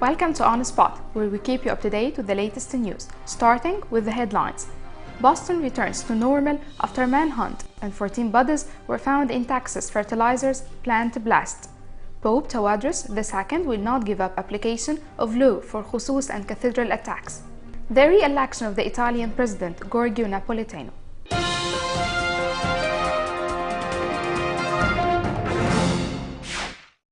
Welcome to On Spot, where we keep you up to date with the latest news, starting with the headlines. Boston returns to normal after manhunt, and 14 bodies were found in Texas fertilizers plant blast. Pope Tawadros II will not give up application of law for khusus and cathedral attacks. The re-election of the Italian president Giorgio Napolitano.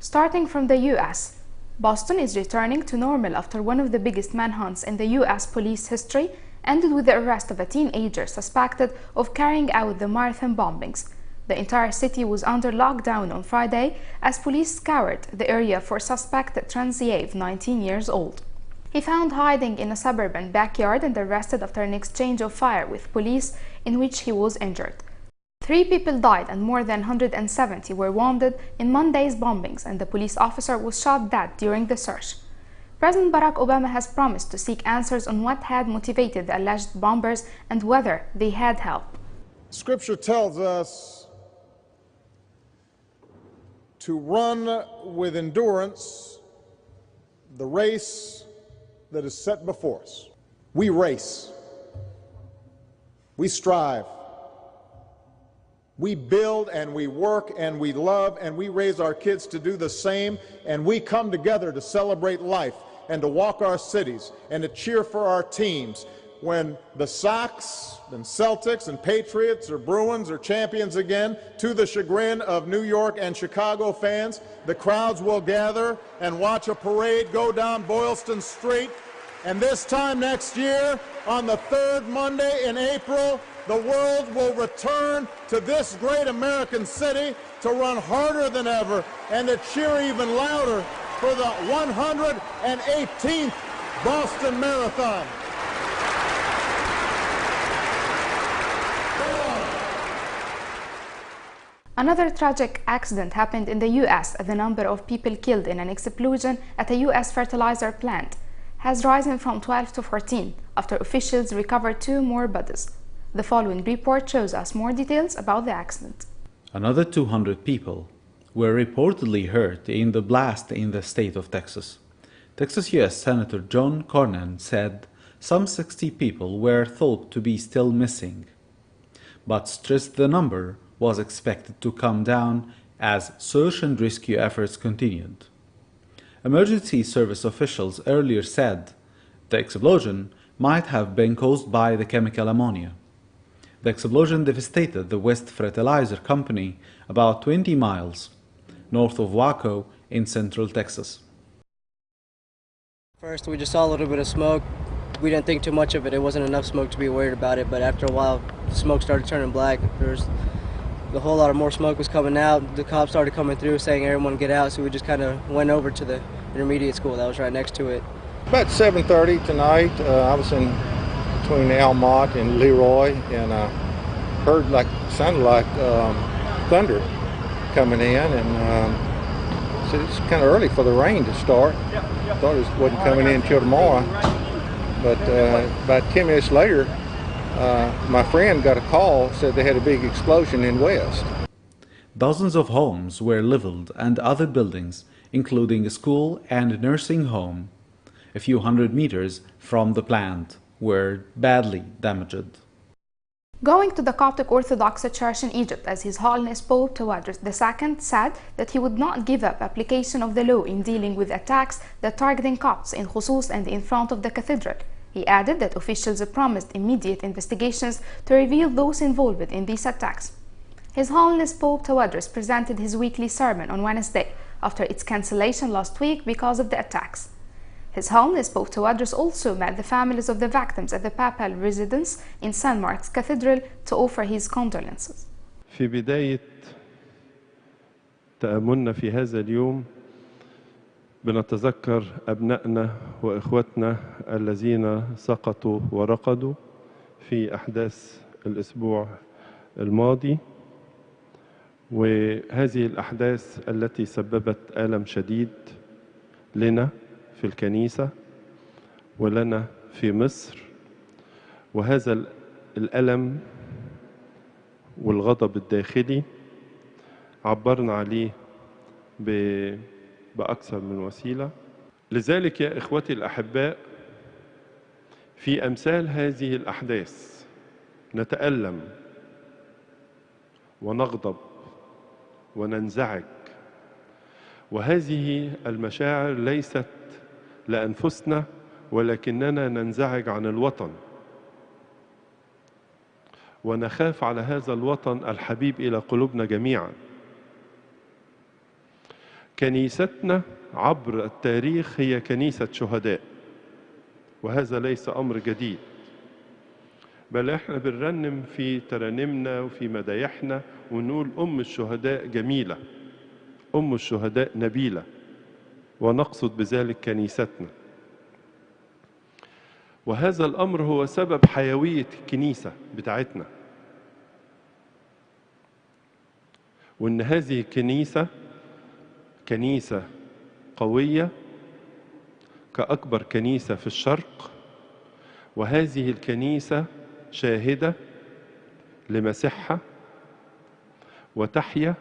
Starting from the US, Boston is returning to normal after one of the biggest manhunts in the US police history ended with the arrest of a teenager suspected of carrying out the marathon bombings. The entire city was under lockdown on Friday as police scoured the area for suspect Transiev, 19 years old. He found hiding in a suburban backyard and arrested after an exchange of fire with police in which he was injured. 3 people died and more than 170 were wounded in Monday's bombings, and the police officer was shot dead during the search. President Barack Obama has promised to seek answers on what had motivated the alleged bombers and whether they had help. Scripture tells us to run with endurance the race that is set before us. We race. We strive. We build and we work and we love and we raise our kids to do the same, and we come together to celebrate life and to walk our cities and to cheer for our teams. When the Sox and Celtics and Patriots or Bruins are champions again, to the chagrin of New York and Chicago fans, the crowds will gather and watch a parade go down Boylston Street. And this time next year, on the 3rd Monday in April, the world will return to this great American city to run harder than ever and to cheer even louder for the 118th Boston Marathon. Another tragic accident happened in the US as the number of people killed in an explosion at a US fertilizer plant has risen from 12 to 14 after officials recovered 2 more bodies. The following report shows us more details about the accident. Another 200 people were reportedly hurt in the blast in the state of Texas. Texas U.S. Senator John Cornyn said some 60 people were thought to be still missing, but stressed the number was expected to come down as search and rescue efforts continued. Emergency service officials earlier said the explosion might have been caused by the chemical ammonia. The explosion devastated the West Fertilizer Company about 20 miles north of Waco in central Texas. First, we just saw a little bit of smoke. We didn't think too much of it. It wasn't enough smoke to be worried about it, but after a while, the smoke started turning black. There's a whole lot of more smoke was coming out. The cops started coming through saying everyone get out, so we just kind of went over to the intermediate school that was right next to it. About 7:30 tonight, I was in between Almont and Leroy, and heard sounded like thunder coming in, and so it's kind of early for the rain to start. Thought it wasn't coming in until tomorrow, but about 10 minutes later, my friend got a call, said they had a big explosion in West. Dozens of homes were leveled and other buildings, including a school and a nursing home, a few hundred meters from the plant, were badly damaged. Going to the Coptic Orthodox Church in Egypt, as His Holiness Pope Tawadros II said that he would not give up application of the law in dealing with attacks that targeting Copts in Khusus and in front of the cathedral. He added that officials promised immediate investigations to reveal those involved in these attacks. His Holiness Pope Tawadros presented his weekly sermon on Wednesday after its cancellation last week because of the attacks. His Holiness Pope Tawadros also met the families of the victims at the papal residence in St. Mark's Cathedral to offer his condolences. في بداية تأملنا في هذا اليوم بنتذكر أبنائنا وإخوتنا الذين سقطوا ورقدوا في أحداث الأسبوع الماضي، وهذه الأحداث التي سببت ألم شديد لنا في الكنيسة ولنا في مصر، وهذا الألم والغضب الداخلي عبرنا عليه بأكثر من وسيلة. لذلك يا إخوتي الأحباء، في أمثال هذه الأحداث نتألم ونغضب وننزعج، وهذه المشاعر ليست لأنفسنا ولكننا ننزعج عن الوطن ونخاف على هذا الوطن الحبيب إلى قلوبنا جميعا. كنيستنا عبر التاريخ هي كنيسة شهداء، وهذا ليس أمر جديد، بل احنا بنرنم في ترانيمنا وفي مدايحنا ونقول أم الشهداء جميلة، أم الشهداء نبيلة، ونقصد بذلك كنيستنا. وهذا الأمر هو سبب حيوية الكنيسة بتاعتنا، وإن هذه الكنيسة كنيسة قوية كأكبر كنيسة في الشرق، وهذه الكنيسة شاهدة لمسيحها وتحيا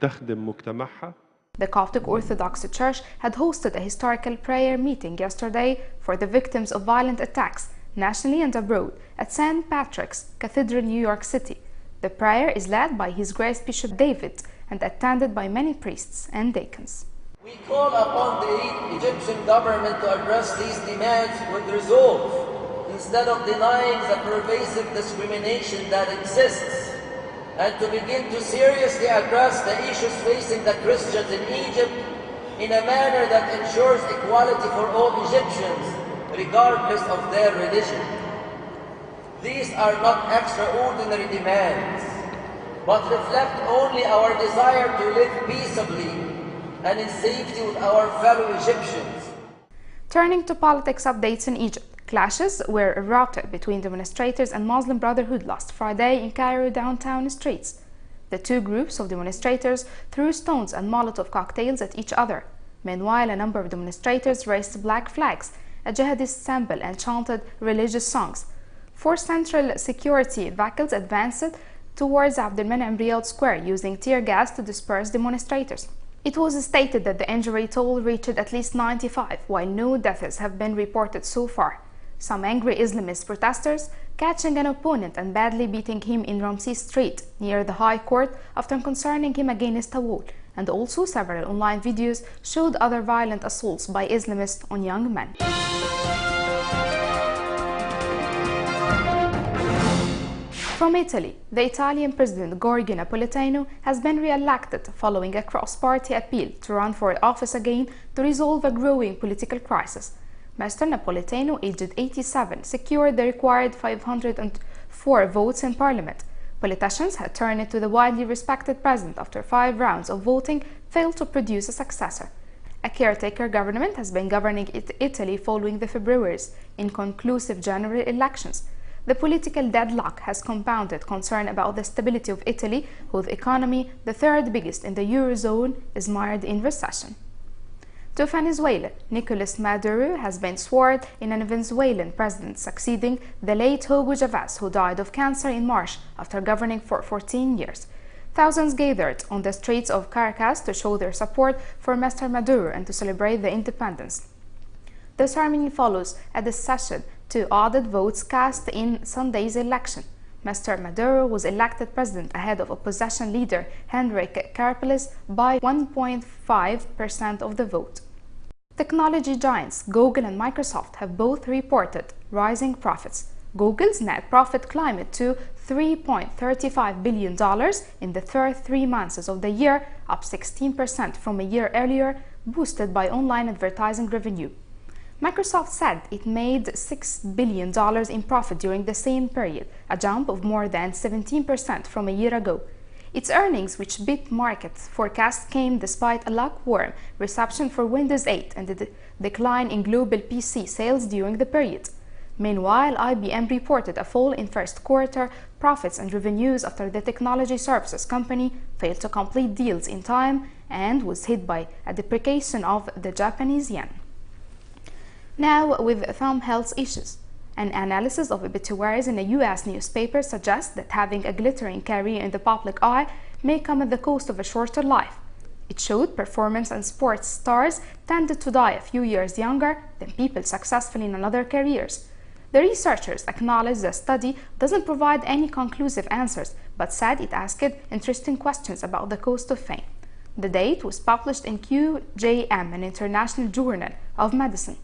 تخدم مجتمعها. The Coptic Orthodox Church had hosted a historical prayer meeting yesterday for the victims of violent attacks nationally and abroad at St. Patrick's Cathedral, New York City. The prayer is led by His Grace Bishop David and attended by many priests and deacons. We call upon the Egyptian government to address these demands with resolve, instead of denying the pervasive discrimination that exists, and to begin to seriously address the issues facing the Christians in Egypt in a manner that ensures equality for all Egyptians, regardless of their religion. These are not extraordinary demands, but reflect only our desire to live peaceably and in safety with our fellow Egyptians. Turning to politics updates in Egypt, clashes were erupted between demonstrators and Muslim Brotherhood last Friday in Cairo downtown streets. The two groups of demonstrators threw stones and Molotov cocktails at each other. Meanwhile, a number of demonstrators raised black flags, a jihadist symbol, and chanted religious songs. 4 central security vehicles advanced towards Abdelmenem Riyad Square using tear gas to disperse demonstrators. It was stated that the injury toll reached at least 95, while no deaths have been reported so far. Some angry Islamist protesters catching an opponent and badly beating him in Ramses Street near the High Court after concerning him against a wall, and also several online videos showed other violent assaults by Islamists on young men. From Italy, the Italian President Giorgio Napolitano has been re-elected following a cross-party appeal to run for office again to resolve a growing political crisis. Mr. Napolitano, aged 87, secured the required 504 votes in parliament. Politicians had turned to the widely respected president after 5 rounds of voting failed to produce a successor. A caretaker government has been governing Italy following the February's inconclusive general elections. The political deadlock has compounded concern about the stability of Italy, whose economy, the third biggest in the Eurozone, is mired in recession. To Venezuela, Nicolas Maduro has been sworn in as Venezuelan president, succeeding the late Hugo Chavez, who died of cancer in March after governing for 14 years. Thousands gathered on the streets of Caracas to show their support for Mr. Maduro and to celebrate the independence. The ceremony follows a decision to audit votes cast in Sunday's election. Mr. Maduro was elected president ahead of opposition leader Henrique Capriles by 1.5% of the vote. Technology giants Google and Microsoft have both reported rising profits. Google's net profit climbed to $3.35 billion in the first 3 months of the year, up 16% from a year earlier, boosted by online advertising revenue. Microsoft said it made $6 billion in profit during the same period, a jump of more than 17% from a year ago. Its earnings, which beat market forecasts, came despite a lukewarm reception for Windows 8 and the decline in global PC sales during the period. Meanwhile, IBM reported a fall in first quarter profits and revenues after the technology services company failed to complete deals in time and was hit by a depreciation of the Japanese yen. Now, with some health issues. An analysis of obituaries in a U.S. newspaper suggests that having a glittering career in the public eye may come at the cost of a shorter life. It showed performance and sports stars tended to die a few years younger than people successful in other careers. The researchers acknowledged the study doesn't provide any conclusive answers, but said it asked interesting questions about the cost of fame. The date was published in QJM, an international journal of medicine.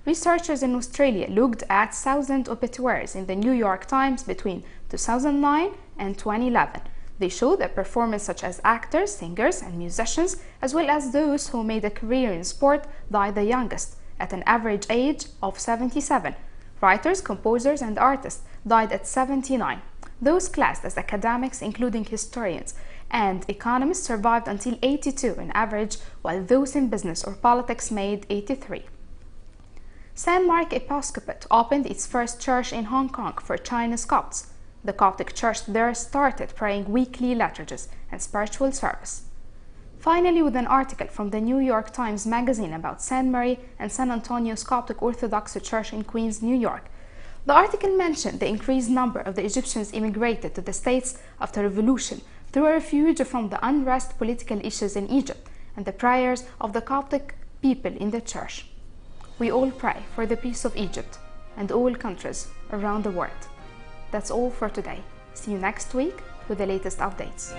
Researchers in Australia looked at 1,000 obituaries in the New York Times between 2009 and 2011. They showed that performers such as actors, singers, and musicians, as well as those who made a career in sport, died the youngest, at an average age of 77. Writers, composers, and artists died at 79. Those classed as academics, including historians and economists, survived until 82 on average, while those in business or politics made 83. San Mark Episcopate opened its first church in Hong Kong for Chinese Copts. The Coptic Church there started praying weekly liturgies and spiritual service. Finally, with an article from the New York Times Magazine about St. Mary and San Antonio's Coptic Orthodox Church in Queens, New York. The article mentioned the increased number of the Egyptians immigrated to the States after revolution through a refuge from the unrest political issues in Egypt and the prayers of the Coptic people in the church. We all pray for the peace of Egypt and all countries around the world. That's all for today. See you next week with the latest updates.